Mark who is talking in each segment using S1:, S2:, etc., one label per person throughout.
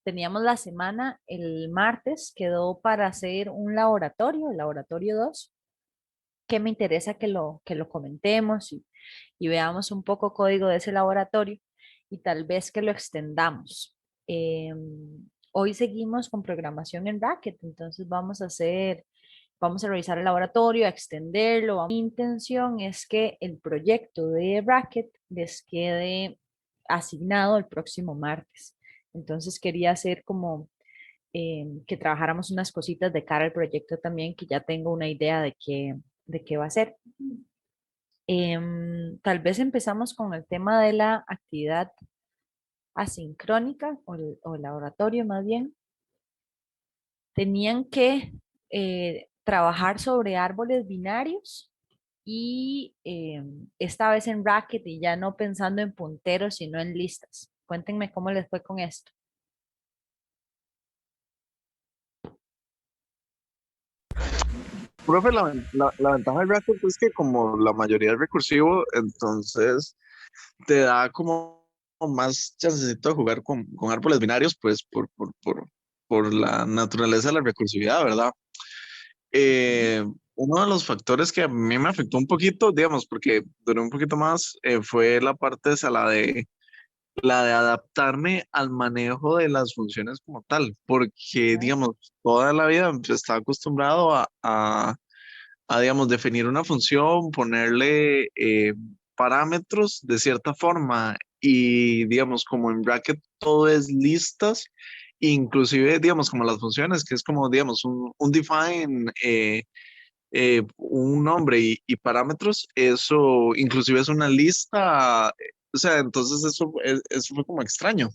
S1: teníamos la semana, el martes quedó para hacer un laboratorio, el laboratorio 2 que me interesa que lo comentemos y veamos un poco código de ese laboratorio y tal vez que lo extendamos. Hoy seguimos con programación en Racket, entonces vamos a revisar el laboratorio, a extenderlo. Mi intención es que el proyecto de Racket les quede asignado el próximo martes. Entonces quería hacer como que trabajáramos unas cositas de cara al proyecto también, que ya tengo una idea de qué va a ser. Tal vez empezamos con el tema de la actividad asincrónica o el laboratorio más bien. Tenían que trabajar sobre árboles binarios y esta vez en Racket y ya no pensando en punteros, sino en listas. Cuéntenme cómo les fue con esto.
S2: Profe, la ventaja del React es que como la mayoría es recursivo, entonces te da como más chancecito de jugar con árboles binarios, pues por la naturaleza de la recursividad, ¿verdad? Eh, Uno de los factores que a mí me afectó un poquito, digamos, porque duró un poquito más, fue la parte esa, la de adaptarme al manejo de las funciones como tal, porque,
S1: Ajá.
S2: digamos, toda la vida estaba acostumbrado digamos, definir una función, ponerle parámetros de cierta forma y, digamos, como en bracket todo es listas, inclusive, digamos, como las funciones, que es como, digamos, un define, un nombre y parámetros, eso inclusive es una lista, o sea, entonces eso fue como extraño.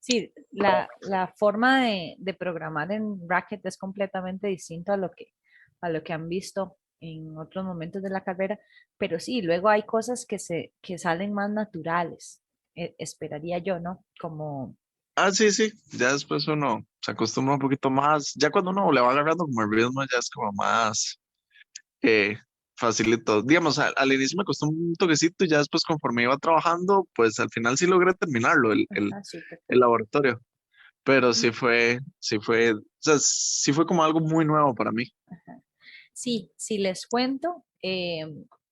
S1: Sí, la forma de programar en Racket es completamente distinto a lo que han visto en otros momentos de la carrera, pero sí, luego hay cosas que salen más naturales, esperaría yo, ¿no? Como,
S2: Ah, sí, sí, ya después uno se acostumbra un poquito más, ya cuando uno le va agarrando como el ritmo, ya es como más eh, facilito. Digamos, al inicio me costó un toquecito y ya después conforme iba trabajando, pues al final sí logré terminarlo,
S1: ajá, súper.
S2: el laboratorio, pero o sea, sí fue como algo muy nuevo para mí.
S1: Sí, si les cuento,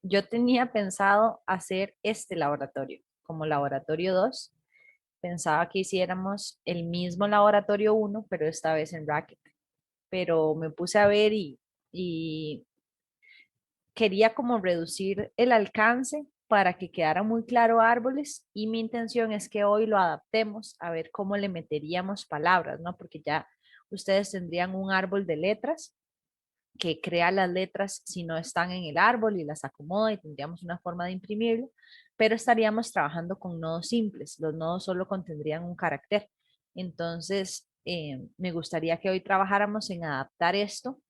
S1: yo tenía pensado hacer este laboratorio como laboratorio 2. Pensaba que hiciéramos el mismo laboratorio 1, pero esta vez en Racket. Pero me puse a ver y quería como reducir el alcance para que quedara muy claro árboles y mi intención es que hoy lo adaptemos a ver cómo le meteríamos palabras, ¿no? Porque ya ustedes tendrían un árbol de letras que crea las letras si no están en el árbol y las acomoda y tendríamos una forma de imprimirlo, pero estaríamos trabajando con nodos simples. Los nodos solo contendrían un carácter. Entonces, me gustaría que hoy trabajáramos en adaptar esto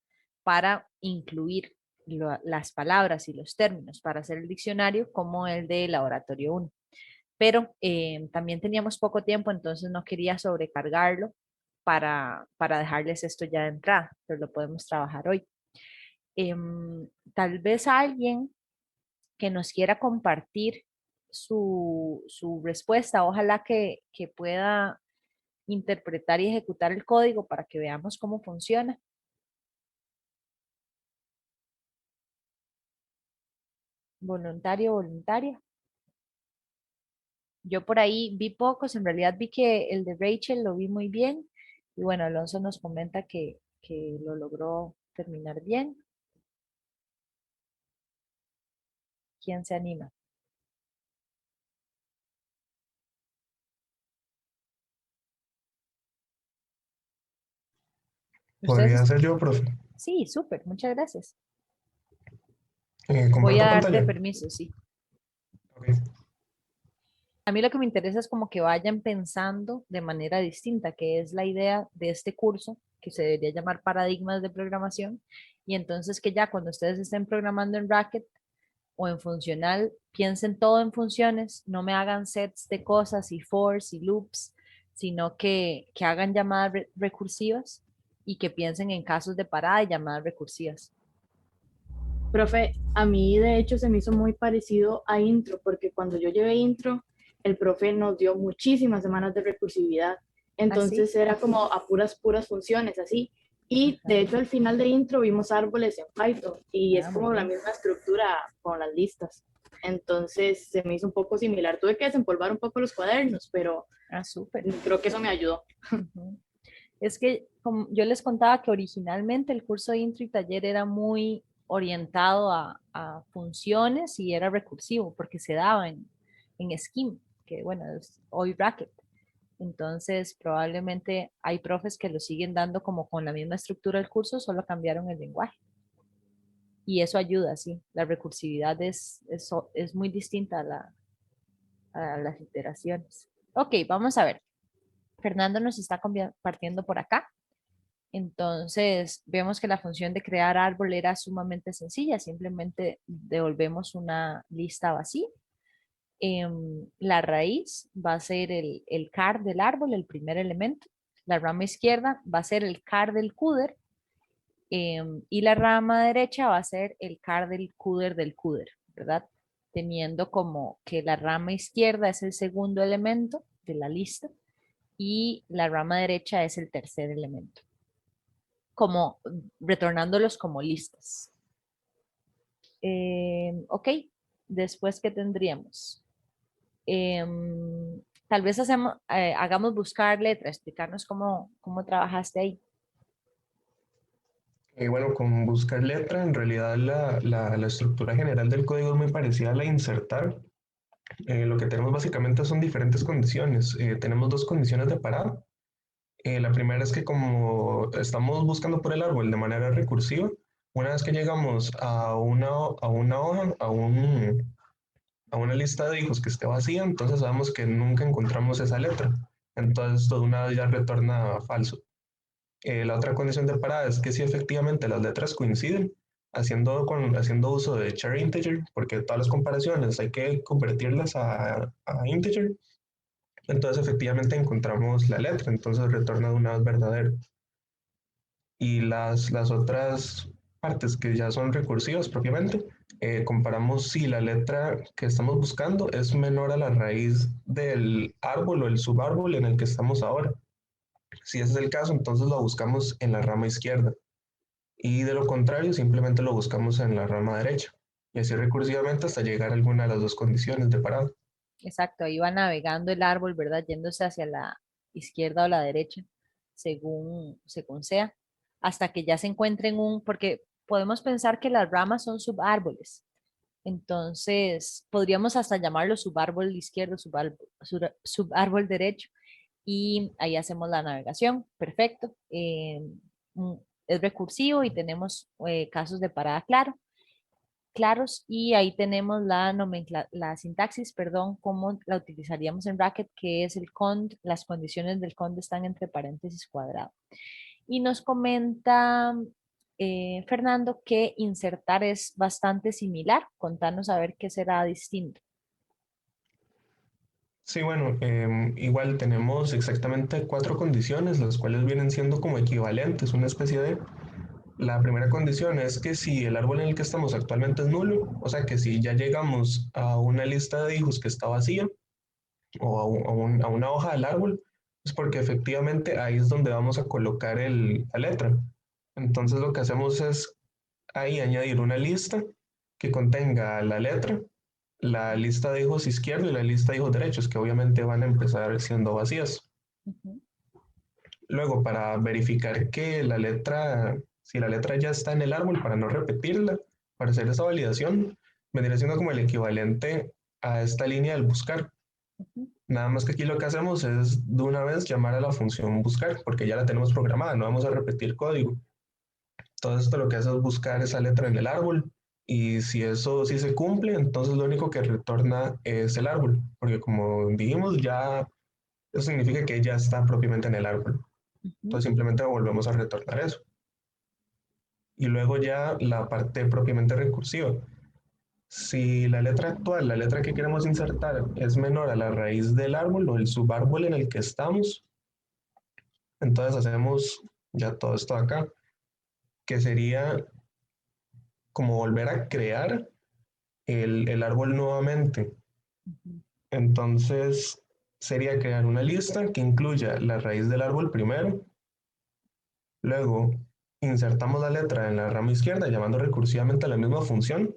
S1: para incluir las palabras y los términos para hacer el diccionario como el de laboratorio 1. Pero también teníamos poco tiempo, entonces no quería sobrecargarlo para dejarles esto ya de entrada, pero lo podemos trabajar hoy. Tal vez alguien que nos quiera compartir su respuesta, ojalá que pueda interpretar y ejecutar el código para que veamos cómo funciona. Voluntario, voluntaria. Yo por ahí vi pocos, en realidad vi que el de Rachel lo vi muy bien y bueno, Alonso nos comenta que lo logró terminar bien. ¿Quién se anima?
S3: Podría
S1: Ustedes,
S3: ser yo, profe.
S1: sí, súper, muchas gracias. Voy a
S3: Comparto
S1: darte
S3: pantalla.
S1: permiso, sí.
S3: Ok.
S1: A mí lo que me interesa es como que vayan pensando de manera distinta, que es la idea de este curso, que se debería llamar paradigmas de programación, y entonces que ya cuando ustedes estén programando en Racket o en funcional, piensen todo en funciones, no me hagan sets de cosas y fors y loops, sino que hagan llamadas recursivas y que piensen en casos de parada y llamadas recursivas.
S4: Profe, a mí de hecho se me hizo muy parecido a intro, porque cuando yo llevé intro, el profe nos dio muchísimas semanas de recursividad
S1: Así.
S4: Entonces era como a puras funciones, así. Y de hecho al final de intro vimos árboles en Python y es
S1: Muy
S4: como la
S1: bien.
S4: misma estructura con las listas. Entonces se me hizo un poco similar. Tuve que desempolvar un poco los cuadernos, pero
S1: Súper.
S4: creo que eso me ayudó.
S1: Ujú. Es que como yo les contaba que originalmente el curso de intro y taller era muy orientado a funciones y era recursivo porque se daba en Scheme, que bueno, es hoy Racket. Entonces, probablemente hay profes que lo siguen dando como con la misma estructura del curso, solo cambiaron el lenguaje. Y eso ayuda, sí. La recursividad es muy distinta a las iteraciones. Ok, vamos a ver. Fernando nos está compartiendo por acá. Entonces, vemos que la función de crear árbol era sumamente sencilla. Simplemente devolvemos una lista vacía. La raíz va a ser el car del árbol, el primer elemento. La rama izquierda va a ser el car del CUDER. Y la rama derecha va a ser el car del CUDER, ¿verdad? Teniendo como que la rama izquierda es el segundo elemento de la lista y la rama derecha es el tercer elemento, como retornándolos como listas. Ok, después, ¿qué tendríamos? Tal vez hagamos buscar letra, explicarnos cómo trabajaste ahí.
S3: Bueno, con buscar letra, en realidad la estructura general del código es muy parecida a la de insertar. Lo que tenemos básicamente son diferentes condiciones. Tenemos dos condiciones de parada. La primera es que como estamos buscando por el árbol de manera recursiva, una vez que llegamos a una hoja, a una lista de hijos que esté vacía, entonces sabemos que nunca encontramos esa letra. Entonces, de una vez ya retorna falso. La otra condición de parada es que si efectivamente las letras coinciden, haciendo uso de char integer, porque todas las comparaciones hay que convertirlas a integer, entonces efectivamente encontramos la letra, entonces retorna de una vez verdadero. Y las otras partes que ya son recursivas propiamente, comparamos si la letra que estamos buscando es menor a la raíz del árbol o el subárbol en el que estamos ahora. Si ese es el caso, entonces lo buscamos en la rama izquierda. Y de lo contrario, simplemente lo buscamos en la rama derecha. Y así recursivamente hasta llegar a alguna de las dos condiciones de parado.
S1: Exacto, ahí va navegando el árbol, ¿verdad? Yéndose hacia la izquierda o la derecha, según sea, hasta que ya se encuentre en porque podemos pensar que las ramas son subárboles. Entonces, podríamos hasta llamarlo subárbol izquierdo, subárbol derecho, y ahí hacemos la navegación. Perfecto. Mm, es recursivo y tenemos casos de parada claros y ahí tenemos la sintaxis, perdón, cómo la utilizaríamos en Racket, que es el cond, las condiciones del cond están entre paréntesis cuadrado. Y nos comenta Fernando que insertar es bastante similar. Contanos a ver qué será distinto.
S3: Sí, bueno, igual tenemos exactamente cuatro condiciones, las cuales vienen siendo como equivalentes, una especie de... La primera condición es que si el árbol en el que estamos actualmente es nulo, o sea que si ya llegamos a una lista de hijos que está vacía o a una hoja del árbol, es porque efectivamente ahí es donde vamos a colocar la letra. Entonces lo que hacemos es ahí añadir una lista que contenga la letra, la lista de hijos izquierdos y la lista de hijos derechos, que obviamente van a empezar siendo vacías.
S1: Ujú.
S3: Luego, para verificar que si la letra ya está en el árbol, para no repetirla, para hacer esa validación, vendría siendo como el equivalente a esta línea del buscar.
S1: Ujú.
S3: Nada más que aquí lo que hacemos es de una vez llamar a la función buscar, porque ya la tenemos programada, no vamos a repetir código. Todo esto lo que hace es buscar esa letra en el árbol, y si eso sí se cumple, entonces lo único que retorna es el árbol, porque como dijimos, ya eso significa que ya está propiamente en el árbol.
S1: Ujú.
S3: Entonces simplemente volvemos a retornar eso. Y luego ya la parte propiamente recursiva. Si la letra actual, la letra que queremos insertar, es menor a la raíz del árbol o el subárbol en el que estamos, entonces hacemos ya todo esto acá, que sería como volver a crear el árbol nuevamente.
S1: Ujú.
S3: Entonces, sería crear una lista que incluya la raíz del árbol primero, luego insertamos la letra en la rama izquierda llamando recursivamente a la misma función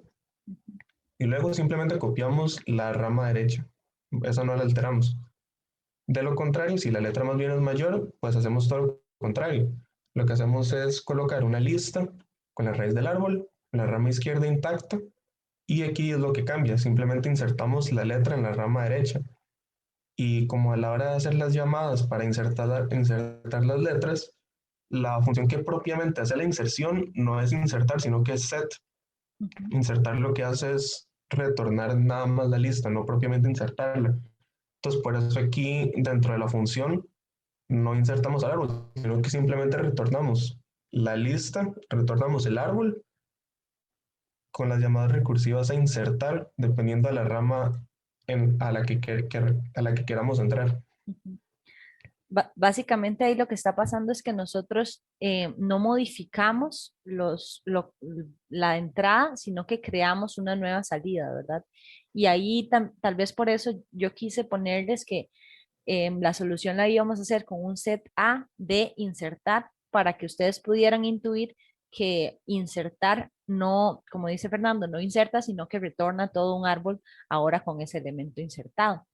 S3: y luego simplemente copiamos la rama derecha. Esa no la alteramos. De lo contrario, si la letra más bien es mayor, pues hacemos todo lo contrario. Lo que hacemos es colocar una lista con la raíz del árbol, la rama izquierda intacta, y aquí es lo que cambia. Simplemente insertamos la letra en la rama derecha. Y como a la hora de hacer las llamadas para insertar las letras, la función que propiamente hace la inserción no es insertar, sino que es set.
S1: Ujú.
S3: Insertar lo que hace es retornar nada más la lista, no propiamente insertarla. Entonces, por eso aquí dentro de la función no insertamos al árbol, sino que simplemente retornamos la lista, retornamos el árbol con las llamadas recursivas a insertar, dependiendo de la rama a la que queramos entrar.
S1: Ujú. Básicamente ahí lo que está pasando es que nosotros no modificamos la entrada, sino que creamos una nueva salida, ¿verdad? Y ahí tal vez por eso yo quise ponerles que la solución la íbamos a hacer con un set A de insertar para que ustedes pudieran intuir que insertar no, como dice Fernando, no inserta, sino que retorna todo un árbol ahora con ese elemento insertado.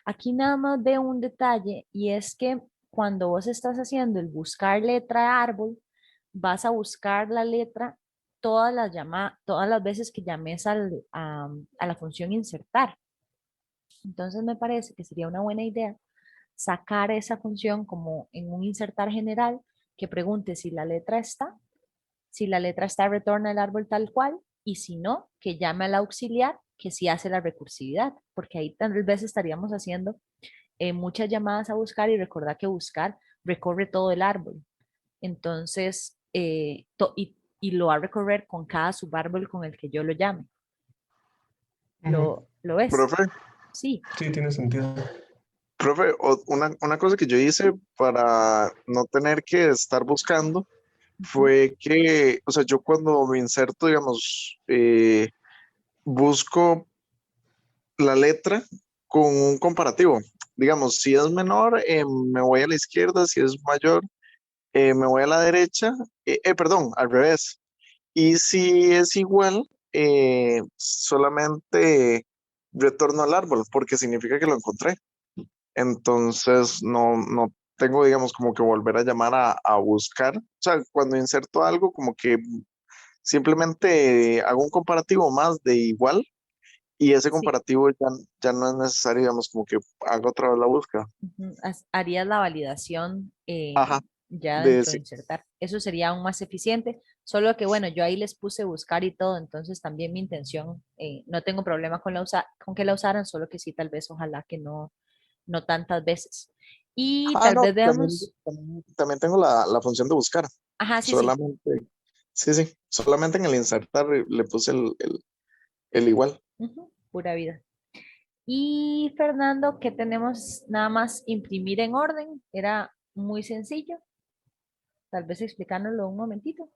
S1: Aquí nada más veo un detalle y es que cuando vos estás haciendo el buscar letra árbol, vas a buscar la letra todas las veces que llames a la función insertar. Entonces me parece que sería una buena idea sacar esa función como en un insertar general que pregunte si la letra está, retorna el árbol tal cual, y si no, que llame al auxiliar que sí hace la recursividad, porque ahí tal vez estaríamos haciendo muchas llamadas a buscar y recordar que buscar recorre todo el árbol. Entonces, y lo va a recorrer con cada subárbol con el que yo lo llame. ¿Lo ves?
S2: Profe,
S1: Sí.
S3: Sí, tiene sentido.
S2: profe, una cosa que yo hice para no tener que estar buscando
S1: Ujú,
S2: fue que, o sea, yo cuando me inserto, digamos, busco la letra con un comparativo. Digamos, si es menor, me voy a la izquierda, si es mayor, me voy a la derecha, perdón, al revés. Y si es igual, solamente retorno al árbol, porque significa que lo encontré. Entonces, no tengo, digamos, como que volver a llamar a buscar. O sea, cuando inserto algo, como que simplemente hago un comparativo más de igual y ese
S1: sí.
S2: comparativo ya no es necesario, digamos, como que haga otra vez la búsqueda.
S1: Ujú, harías la validación
S2: Ajá,
S1: ya
S2: de
S1: dentro de
S2: sí.
S1: insertar. Eso sería aún más eficiente, solo que bueno, yo ahí les puse buscar y todo, entonces también mi intención, no tengo problema con que la usaran, solo que sí, tal vez, ojalá que no tantas veces. Y
S2: Ah,
S1: tal
S2: no,
S1: vez veamos,
S2: también tengo la función de buscar.
S1: ajá, sí, sí,
S2: Solamente, sí, solamente en el insertar le puse el igual.
S1: ujú, pura vida. Y Fernando, ¿qué tenemos? Nada más imprimir en orden, era muy sencillo, tal vez explicándolo un momentito.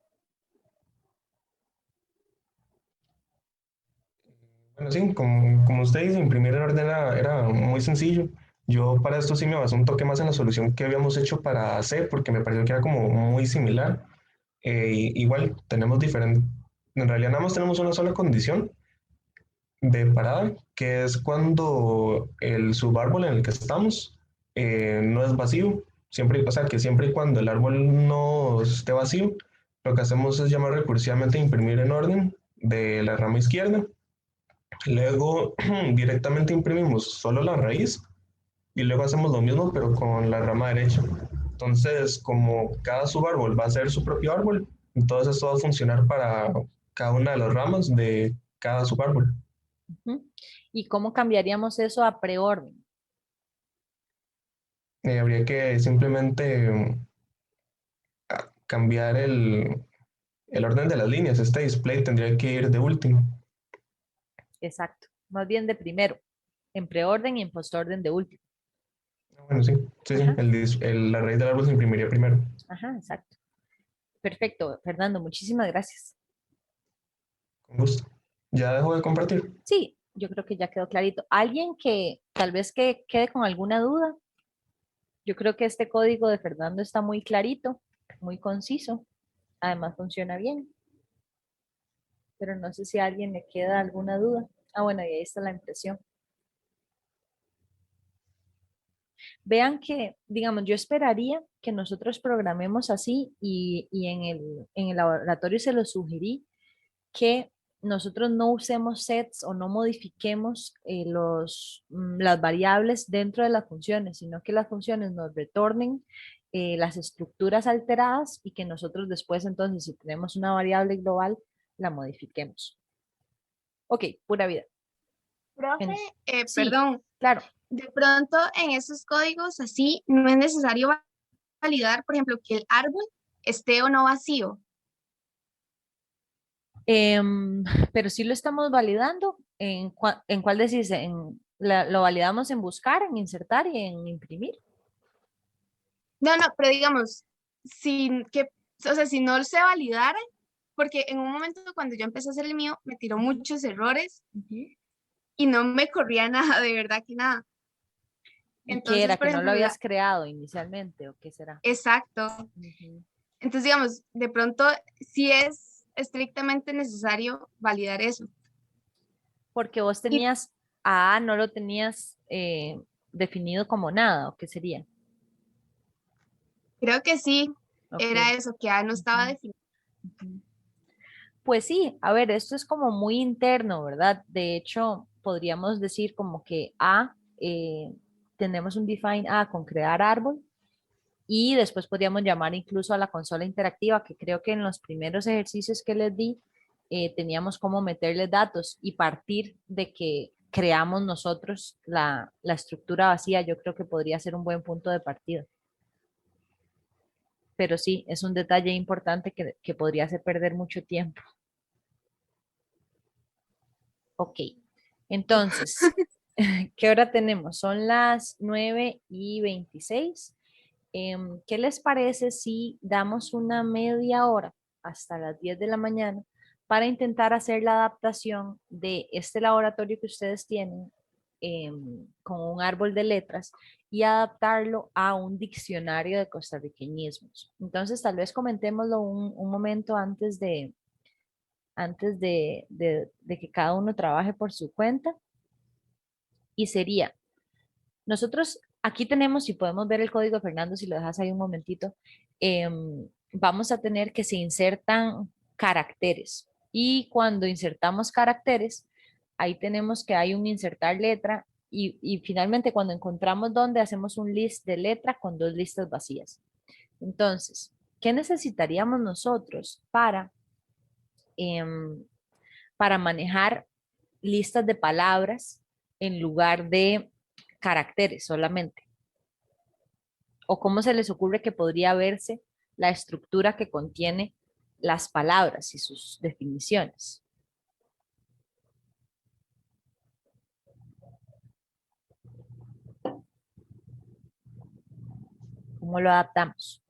S3: Bueno, sí, como usted dice, imprimir en orden era muy sencillo. Yo para esto sí me basé un toque más en la solución que habíamos hecho para C, porque me pareció que era como muy similar. Igual, tenemos diferentes, en realidad nada más tenemos una sola condición de parada, que es cuando el subárbol en el que estamos no es vacío. Siempre, o sea, que siempre y cuando el árbol no esté vacío, lo que hacemos es llamar recursivamente a imprimir en orden de la rama izquierda. Luego directamente imprimimos solo la raíz y luego hacemos lo mismo pero con la rama derecha. Entonces, como cada subárbol va a ser su propio árbol, entonces esto va a funcionar para cada una de las ramas de cada subárbol.
S1: Ujú. ¿Y cómo cambiaríamos eso a preorden?
S3: Habría que simplemente cambiar el orden de las líneas. Este display tendría que ir de último.
S1: Exacto. Más bien de primero, en preorden y en postorden de último.
S3: Bueno, sí, sí, sí.
S1: Ajá,
S3: La raíz del árbol se imprimiría primero.
S1: ajá, exacto. Perfecto, Fernando, muchísimas gracias.
S3: Con gusto. Ya dejo de compartir.
S1: Sí, yo creo que ya quedó clarito. ¿Alguien que tal vez que quede con alguna duda? Yo creo que este código de Fernando está muy clarito, muy conciso. Además funciona bien. Pero no sé si a alguien le queda alguna duda. Ah, bueno, y ahí está la impresión. Vean que, digamos, yo esperaría que nosotros programemos así y en el laboratorio se lo sugerí que nosotros no usemos sets o no modifiquemos las variables dentro de las funciones, sino que las funciones nos retornen las estructuras alteradas y que nosotros después, entonces, si tenemos una variable global, la modifiquemos. Ok, pura vida.
S5: Profe,
S1: Sí,
S5: perdón,
S1: claro.
S5: de pronto en esos códigos así no es necesario validar, por ejemplo, que el árbol esté o no vacío.
S1: Pero sí lo estamos validando. ¿En cuál decís? ¿Lo validamos en buscar, en insertar y en imprimir?
S5: No, no, pero digamos, sin que, o sea, si no se validara, porque en un momento cuando yo empecé a hacer el mío, me tiró muchos errores
S1: Ujú.
S5: y no me corría nada, de verdad que nada.
S1: ¿Y qué
S5: Entonces,
S1: era?
S5: por
S1: ¿Que no lo
S5: ejemplo,
S1: habías creado inicialmente o qué será?
S5: exacto.
S1: Ujú.
S5: Entonces, digamos, de pronto sí es estrictamente necesario validar eso.
S1: Porque vos
S5: Y
S1: tenías A, no lo tenías definido como nada, ¿o qué sería?
S5: creo que sí,
S1: Ok.
S5: era eso, que no estaba
S1: Ujú,
S5: definido.
S1: ujú. Pues sí, a ver, esto es como muy interno, ¿verdad? De hecho, podríamos decir como que A, tenemos un define A con crear árbol y después podríamos llamar incluso a la consola interactiva, que creo que en los primeros ejercicios que les di teníamos como meterle datos y partir de que creamos nosotros la estructura vacía, yo creo que podría ser un buen punto de partida. Pero sí, es un detalle importante que podría hacer perder mucho tiempo. Ok, entonces, ¿qué hora tenemos? Son las 9:26. ¿Qué les parece si damos una media hora hasta las 10 de la mañana para intentar hacer la adaptación de este laboratorio que ustedes tienen con un árbol de letras y adaptarlo a un diccionario de costarriqueñismos? Entonces, tal vez comentémoslo un momento antes de que cada uno trabaje por su cuenta y sería nosotros aquí tenemos, si podemos ver el código, Fernando, si lo dejas ahí un momentito, vamos a tener que se insertan caracteres. Y cuando insertamos caracteres, ahí tenemos que hay un insertar letra y finalmente cuando encontramos donde hacemos un list de letra con dos listas vacías. Entonces, ¿qué necesitaríamos nosotros em, para manejar listas de palabras en lugar de caracteres solamente? ¿O cómo se les ocurre que podría verse la estructura que contiene las palabras y sus definiciones? ¿Cómo lo adaptamos?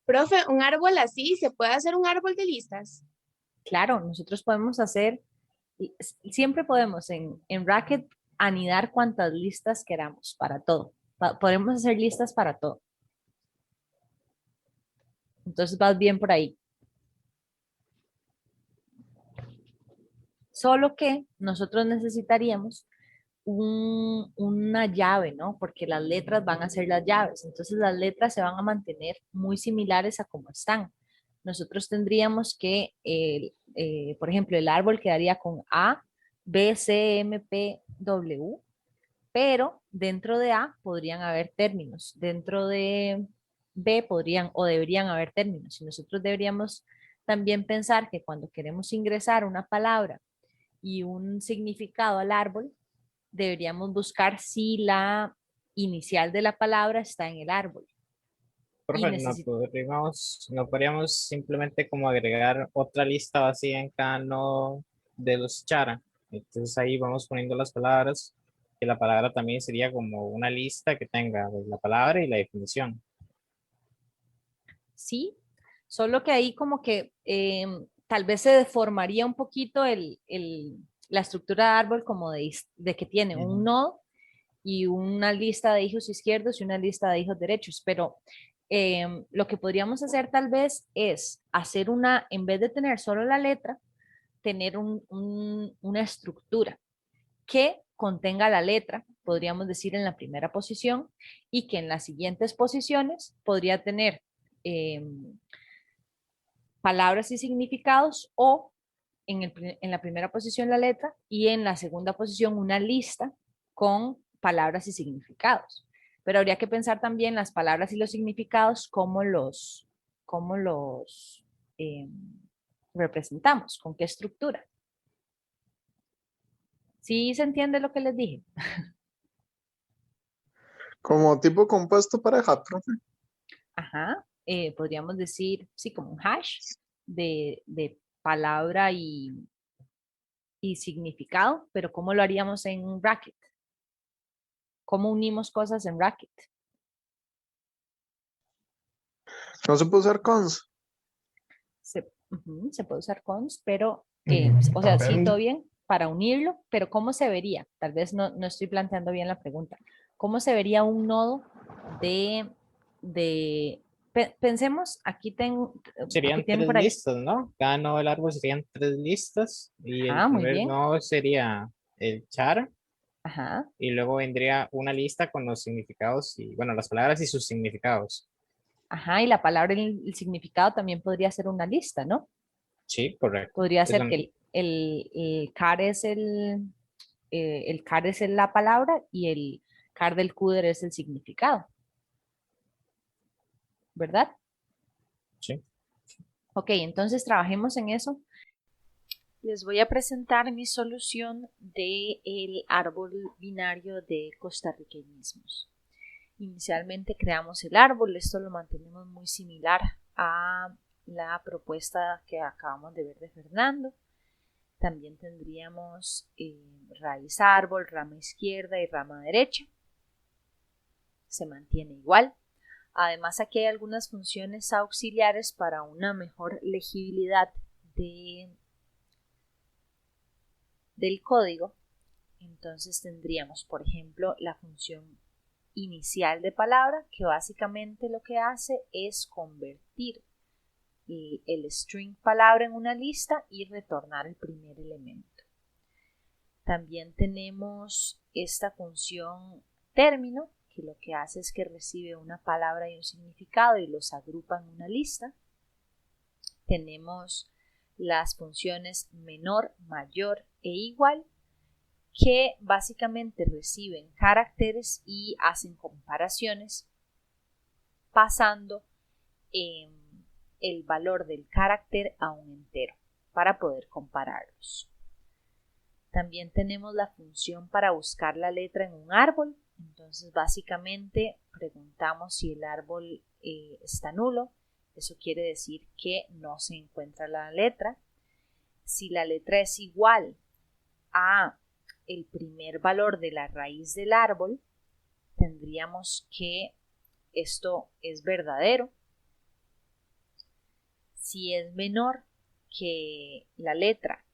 S5: Profe, un árbol así, ¿se puede hacer un árbol de listas?
S1: Claro, nosotros podemos hacer, siempre podemos en Racket anidar cuantas listas queramos para todo. Podemos hacer listas para todo. Entonces vas bien por ahí. Solo que nosotros necesitaríamos una llave, ¿no? Porque las letras van a ser las llaves. Entonces las letras se van a mantener muy similares a como están. Nosotros tendríamos que, por ejemplo, el árbol quedaría con A, B, C, M, P, W, pero dentro de A podrían haber términos, dentro de B podrían o deberían haber términos. Y nosotros deberíamos también pensar que cuando queremos ingresar una palabra y un significado al árbol, deberíamos buscar si la inicial de la palabra está en el árbol. Y
S6: Profe, no podríamos simplemente como agregar otra lista vacía en cada nodo de los chara. Entonces ahí vamos poniendo las palabras que la palabra también sería como una lista que tenga pues, la palabra y la definición.
S1: Sí, solo que ahí como que tal vez se deformaría un poquito la estructura de árbol como de que tiene un nodo y una lista de hijos izquierdos y una lista de hijos derechos, pero lo que podríamos hacer tal vez es hacer en vez de tener solo la letra, tener una estructura que contenga la letra, podríamos decir en la primera posición, y que en las siguientes posiciones podría tener palabras y significados, o en la primera posición la letra y en la segunda posición una lista con palabras y significados. Pero habría que pensar también las palabras y los significados, cómo los representamos, con qué estructura. ¿Sí se entiende lo que les dije?
S2: Como tipo compuesto pareja, profe.
S1: Ajá, podríamos decir, sí, como un hash de palabra y significado, pero ¿cómo lo haríamos en un bracket? ¿Cómo unimos cosas en bracket?
S2: No se puede usar cons.
S1: Se puede usar cons, pero, o sea, sí, todo
S3: Append.
S1: bien para unirlo, pero ¿cómo se vería? Tal vez no estoy planteando bien la pregunta. ¿Cómo se vería un nodo de pensemos, aquí
S6: Serían
S1: tienen
S6: tres
S1: por ahí.
S6: listas, ¿no? Cada nodo del árbol serían tres listas y el
S1: Ajá, muy
S6: primer
S1: bien.
S6: nodo sería el char
S1: Ajá,
S6: y luego vendría una lista con los significados y, bueno, las palabras y sus significados.
S1: ajá, y la palabra y el significado también podría ser una lista, ¿no?
S6: Sí, correcto.
S1: Podría
S6: Eso,
S1: ser que el car es el car es la palabra y el car del CUDER es el significado, ¿verdad?
S6: sí.
S1: Ok, entonces trabajemos en eso. Les voy a presentar mi solución del árbol binario de costarriqueñismos. Inicialmente creamos el árbol, esto lo mantenemos muy similar a la propuesta que acabamos de ver de Fernando. También tendríamos raíz árbol, rama izquierda y rama derecha. Se mantiene igual. Además, aquí hay algunas funciones auxiliares para una mejor legibilidad del código. Entonces tendríamos, por ejemplo, la función inicial de palabra, que básicamente lo que hace es convertir el string palabra en una lista y retornar el primer elemento. También tenemos esta función término, que lo que hace es que recibe una palabra y un significado y los agrupa en una lista. Tenemos las funciones menor, mayor e igual, que básicamente reciben caracteres y hacen comparaciones pasando el valor del carácter a un entero para poder compararlos. También tenemos la función para buscar la letra en un árbol. Entonces básicamente preguntamos si el árbol está nulo. Eso quiere decir que no se encuentra la letra. Si la letra es igual a el primer valor de la raíz del árbol, tendríamos que esto es verdadero. Si es menor que la letra,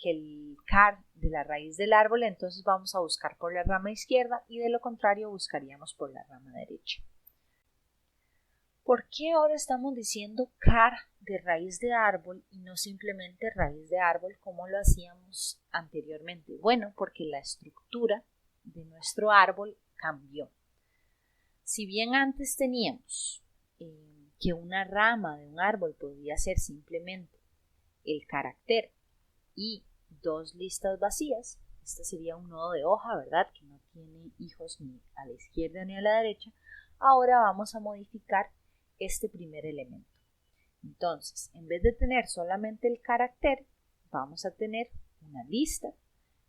S1: que el car de la raíz del árbol, entonces vamos a buscar por la rama izquierda y de lo contrario buscaríamos por la rama derecha. ¿Por qué ahora estamos diciendo car de raíz de árbol y no simplemente raíz de árbol como lo hacíamos anteriormente? Bueno, porque la estructura de nuestro árbol cambió. Si bien antes teníamos que una rama de un árbol podía ser simplemente el carácter y dos listas vacías, este sería un nodo de hoja, ¿verdad? Que no tiene hijos ni a la izquierda ni a la derecha. Ahora vamos a modificar este primer elemento. Entonces, en vez de tener solamente el carácter, vamos a tener una lista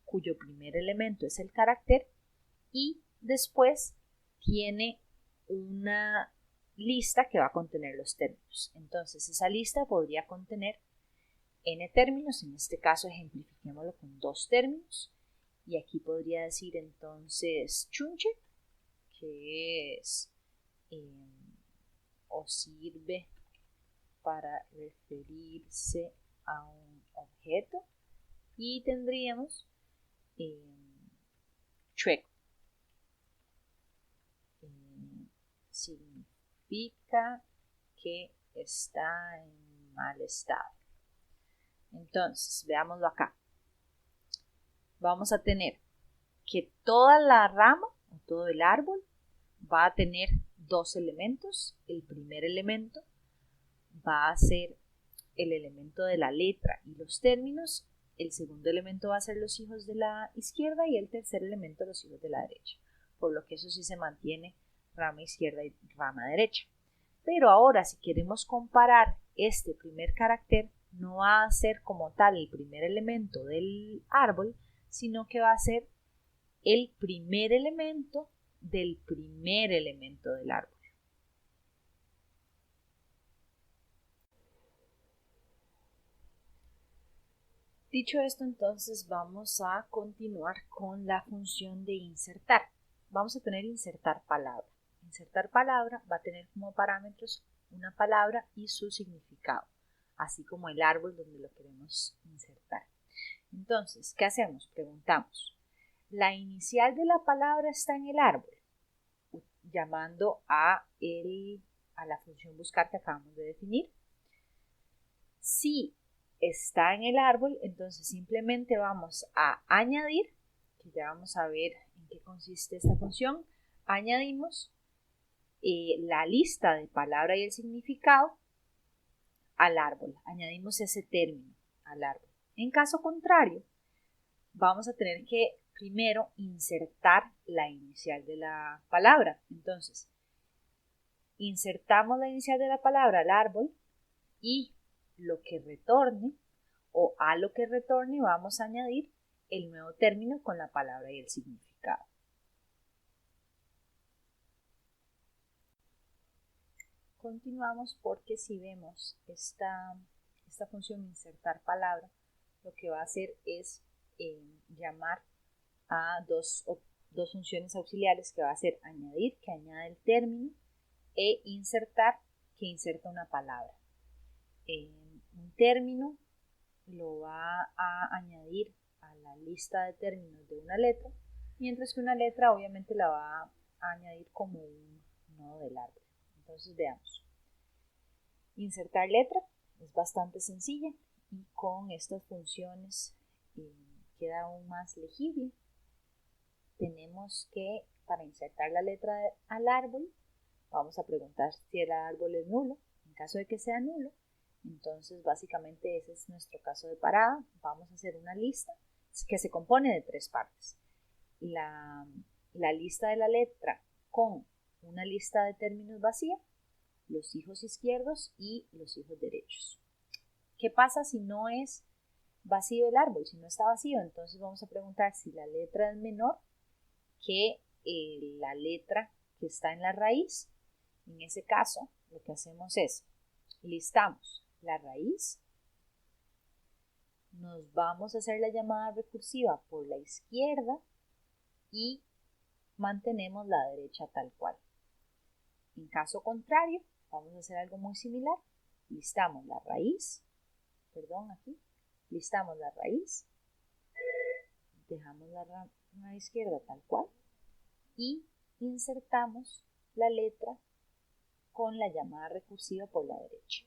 S1: cuyo primer elemento es el carácter y después tiene una lista que va a contener los términos. Entonces, esa lista podría contener n términos, en este caso ejemplifiquémoslo con dos términos, Y aquí podría decir entonces chunche, que es o sirve para referirse a un objeto. Y tendríamos chueco. Significa que está en mal estado. Entonces, veámoslo acá. Vamos a tener que toda la rama o todo el árbol va a tener dos elementos. El primer elemento va a ser el elemento de la letra y los términos. El segundo elemento va a ser los hijos de la izquierda y el tercer elemento los hijos de la derecha. Por lo que eso sí se mantiene rama izquierda y rama derecha. Pero ahora, si queremos comparar este primer carácter, no va a ser como tal el primer elemento del árbol, sino que va a ser el primer elemento del primer elemento del árbol. Dicho esto, entonces vamos a continuar con la función de insertar. Vamos a tener insertar palabra. Insertar palabra va a tener como parámetros una palabra y su significado, así como el árbol donde lo queremos insertar. Entonces, ¿qué hacemos? Preguntamos, ¿la inicial de la palabra está en el árbol? Llamando a la función buscar que acabamos de definir. Si está en el árbol, entonces simplemente vamos a añadir, que ya vamos a ver en qué consiste esta función. Añadimos la lista de palabra y el significado al árbol. Añadimos ese término al árbol. En caso contrario, vamos a tener que primero insertar la inicial de la palabra. Entonces, insertamos la inicial de la palabra al árbol y lo que retorne o a lo que retorne vamos a añadir el nuevo término con la palabra y el significado. Continuamos porque si vemos esta función insertar palabra, lo que va a hacer es llamar a dos funciones auxiliares, que va a ser añadir, que añade el término, e insertar, que inserta una palabra. Un término lo va a añadir a la lista de términos de una letra, mientras que una letra obviamente la va a añadir como un nodo del árbol. Entonces veamos. Insertar letra es bastante sencilla y con estas funciones queda aún más legible. Tenemos que, para insertar la letra al árbol, vamos a preguntar si el árbol es nulo. En caso de que sea nulo, entonces básicamente ese es nuestro caso de parada. Vamos a hacer una lista que se compone de tres partes. La lista de la letra con una lista de términos vacía, los hijos izquierdos y los hijos derechos. ¿Qué pasa si no es vacío el árbol? Si no está vacío, entonces vamos a preguntar si la letra es menor que la letra que está en la raíz. En ese caso, lo que hacemos es listamos la raíz, nos vamos a hacer la llamada recursiva por la izquierda y mantenemos la derecha tal cual. En caso contrario, vamos a hacer algo muy similar. Listamos la raíz, listamos la raíz, dejamos la rama izquierda tal cual y insertamos la letra con la llamada recursiva por la derecha.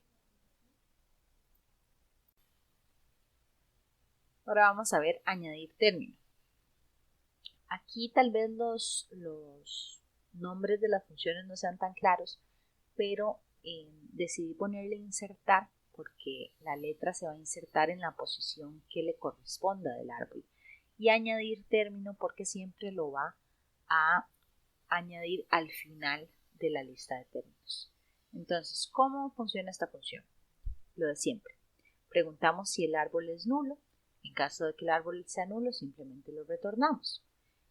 S1: Ahora vamos a ver añadir término. Aquí tal vez los nombres de las funciones no sean tan claros, pero decidí ponerle insertar porque la letra se va a insertar en la posición que le corresponda del árbol, y añadir término porque siempre lo va a añadir al final de la lista de términos. Entonces, ¿cómo funciona esta función? Lo de siempre. Preguntamos si el árbol es nulo. En caso de que el árbol sea nulo, simplemente lo retornamos.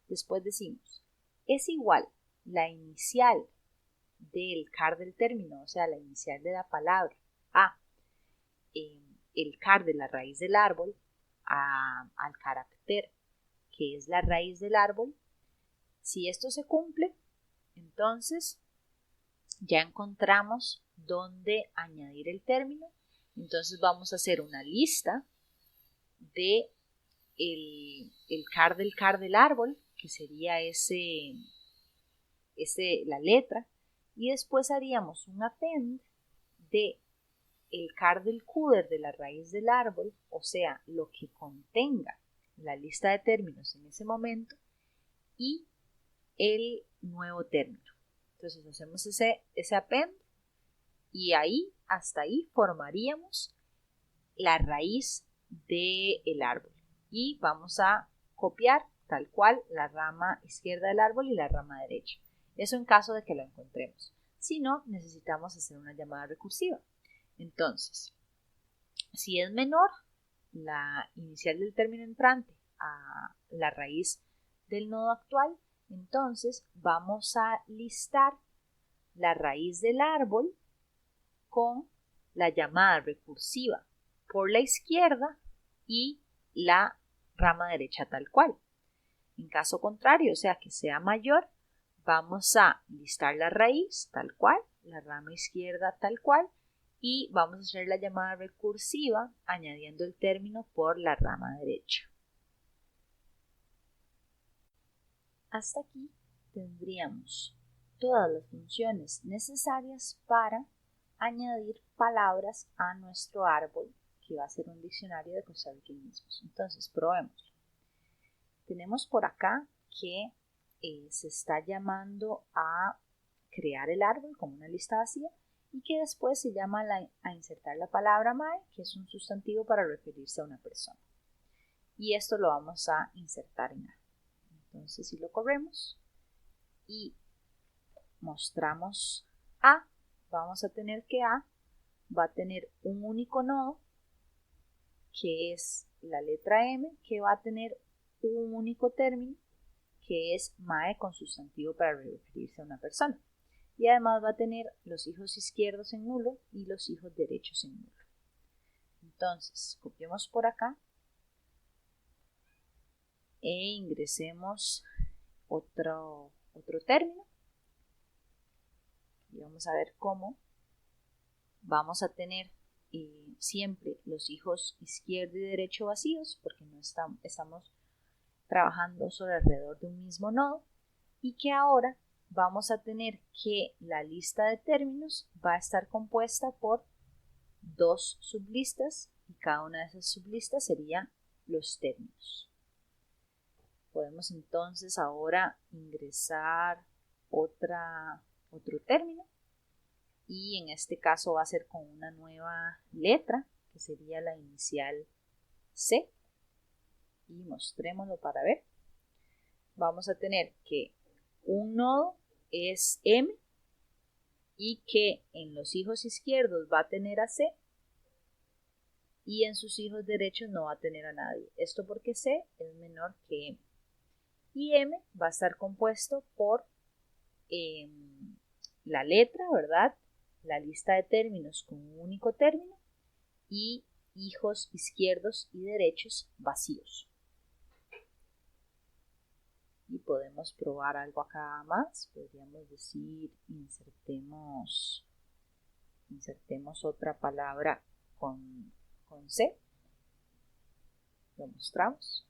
S1: Después decimos, es igual la inicial del car del término, o sea, la inicial de la palabra, a el car de la raíz del árbol, al carácter que es la raíz del árbol. Si esto se cumple, entonces ya encontramos dónde añadir el término. Entonces vamos a hacer una lista de el car del árbol, que sería la letra, y después haríamos un append de el car del cuder de la raíz del árbol, o sea, lo que contenga la lista de términos en ese momento, y el nuevo término. Entonces hacemos ese append y hasta ahí formaríamos la raíz del árbol. Y vamos a copiar tal cual la rama izquierda del árbol y la rama derecha. Eso en caso de que lo encontremos. Si no, necesitamos hacer una llamada recursiva. Entonces, si es menor la inicial del término entrante a la raíz del nodo actual, entonces vamos a listar la raíz del árbol con la llamada recursiva por la izquierda y la rama derecha tal cual. En caso contrario, o sea que sea mayor, vamos a listar la raíz tal cual, la rama izquierda tal cual, y vamos a hacer la llamada recursiva añadiendo el término por la rama derecha. Hasta aquí tendríamos todas las funciones necesarias para añadir palabras a nuestro árbol, que va a ser un diccionario de costarricenses. Entonces, probemos. Tenemos por acá que se está llamando a crear el árbol como una lista vacía y que después se llama a insertar la palabra mae, que es un sustantivo para referirse a una persona. Y esto lo vamos a insertar en A. Entonces, si lo corremos y mostramos A, vamos a tener que A va a tener un único nodo, que es la letra M, que va a tener un único término, que es mae con sustantivo para referirse a una persona. Y además va a tener los hijos izquierdos en nulo y los hijos derechos en nulo. Entonces, copiemos por acá e ingresemos otro término. Y vamos a ver cómo vamos a tener siempre los hijos izquierdo y derecho vacíos, porque no estamos trabajando sobre alrededor de un mismo nodo, y que ahora vamos a tener que la lista de términos va a estar compuesta por dos sublistas y cada una de esas sublistas sería los términos. Podemos entonces ahora ingresar otro término y en este caso va a ser con una nueva letra que sería la inicial C y mostrémoslo para ver. Vamos a tener que un nodo es M y que en los hijos izquierdos va a tener a C y en sus hijos derechos no va a tener a nadie. Esto porque C es menor que M. Y M va a estar compuesto por la letra, ¿verdad? La lista de términos con un único término y hijos izquierdos y derechos vacíos. Y podemos probar algo acá más. Podríamos decir, insertemos otra palabra con C. Lo mostramos.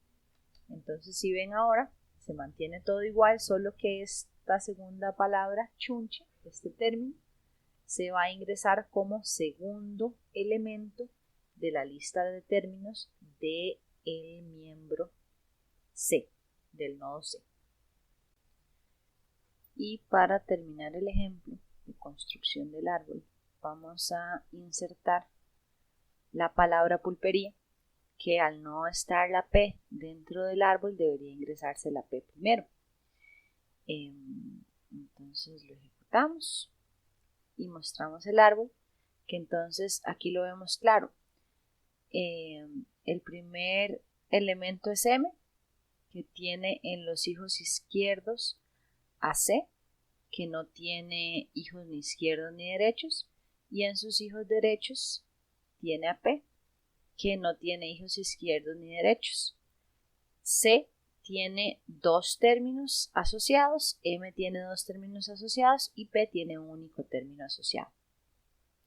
S1: Entonces, si ven ahora, se mantiene todo igual, solo que esta segunda palabra, chunche, este término, se va a ingresar como segundo elemento de la lista de términos del miembro C, del nodo C. Y para terminar el ejemplo de construcción del árbol, vamos a insertar la palabra pulpería, que al no estar la P dentro del árbol debería ingresarse la P primero. Entonces lo ejecutamos y mostramos el árbol, que entonces aquí lo vemos claro. El primer elemento es M, que tiene en los hijos izquierdos a C, que no tiene hijos ni izquierdos ni derechos, y en sus hijos derechos tiene a P, que no tiene hijos izquierdos ni derechos. C tiene 2 términos asociados, M tiene 2 términos asociados y P tiene un único término asociado.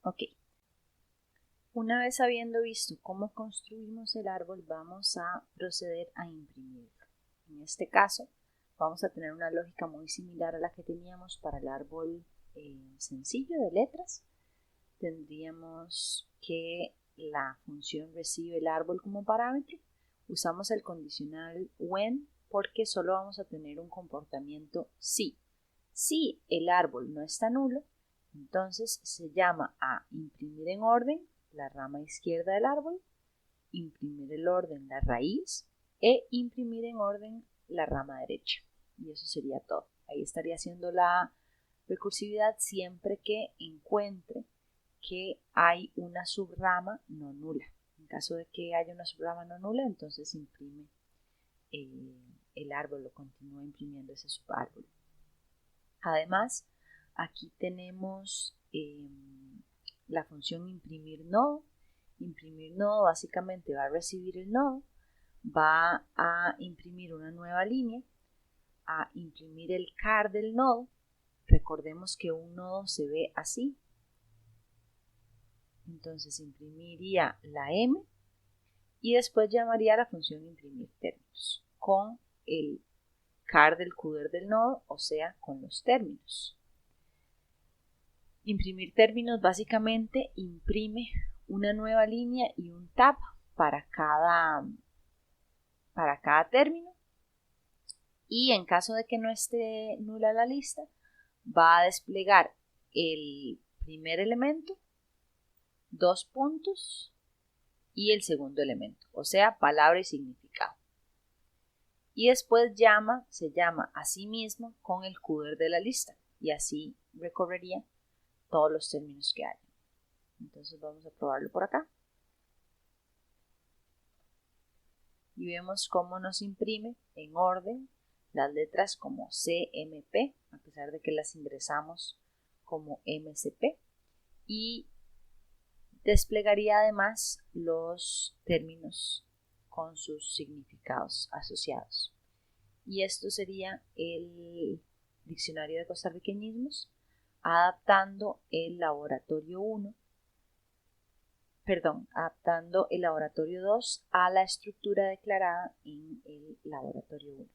S1: Ok. Una vez habiendo visto cómo construimos el árbol, vamos a proceder a imprimirlo. En este caso, vamos a tener una lógica muy similar a la que teníamos para el árbol sencillo de letras. Tendríamos que la función recibe el árbol como parámetro. Usamos el condicional when porque solo vamos a tener un comportamiento si. Si el árbol no está nulo, entonces se llama a imprimir en orden la rama izquierda del árbol, imprimir el orden la raíz e imprimir en orden la rama derecha. Y eso sería todo. Ahí estaría haciendo la recursividad siempre que encuentre que hay una subrama no nula. En caso de que haya una subrama no nula, entonces imprime el árbol, lo continúa imprimiendo ese subárbol. Además, aquí tenemos la función imprimir nodo. Imprimir nodo básicamente va a recibir el nodo, va a imprimir una nueva línea, a imprimir el car del nodo. Recordemos que un nodo se ve así. Entonces imprimiría la M y después llamaría a la función imprimir términos con el car del CUDER del nodo, o sea, con los términos. Imprimir términos básicamente imprime una nueva línea y un tab para cada término, y en caso de que no esté nula la lista, va a desplegar el primer elemento, 2 puntos y el segundo elemento, o sea, palabra y significado. Y después se llama a sí mismo con el CUDER de la lista y así recorrería todos los términos que hay. Entonces vamos a probarlo por acá. Y vemos cómo nos imprime en orden las letras como CMP, a pesar de que las ingresamos como MCP. Y desplegaría además los términos con sus significados asociados. Y esto sería el diccionario de costarriqueñismos, adaptando el laboratorio 2 a la estructura declarada en el laboratorio 1.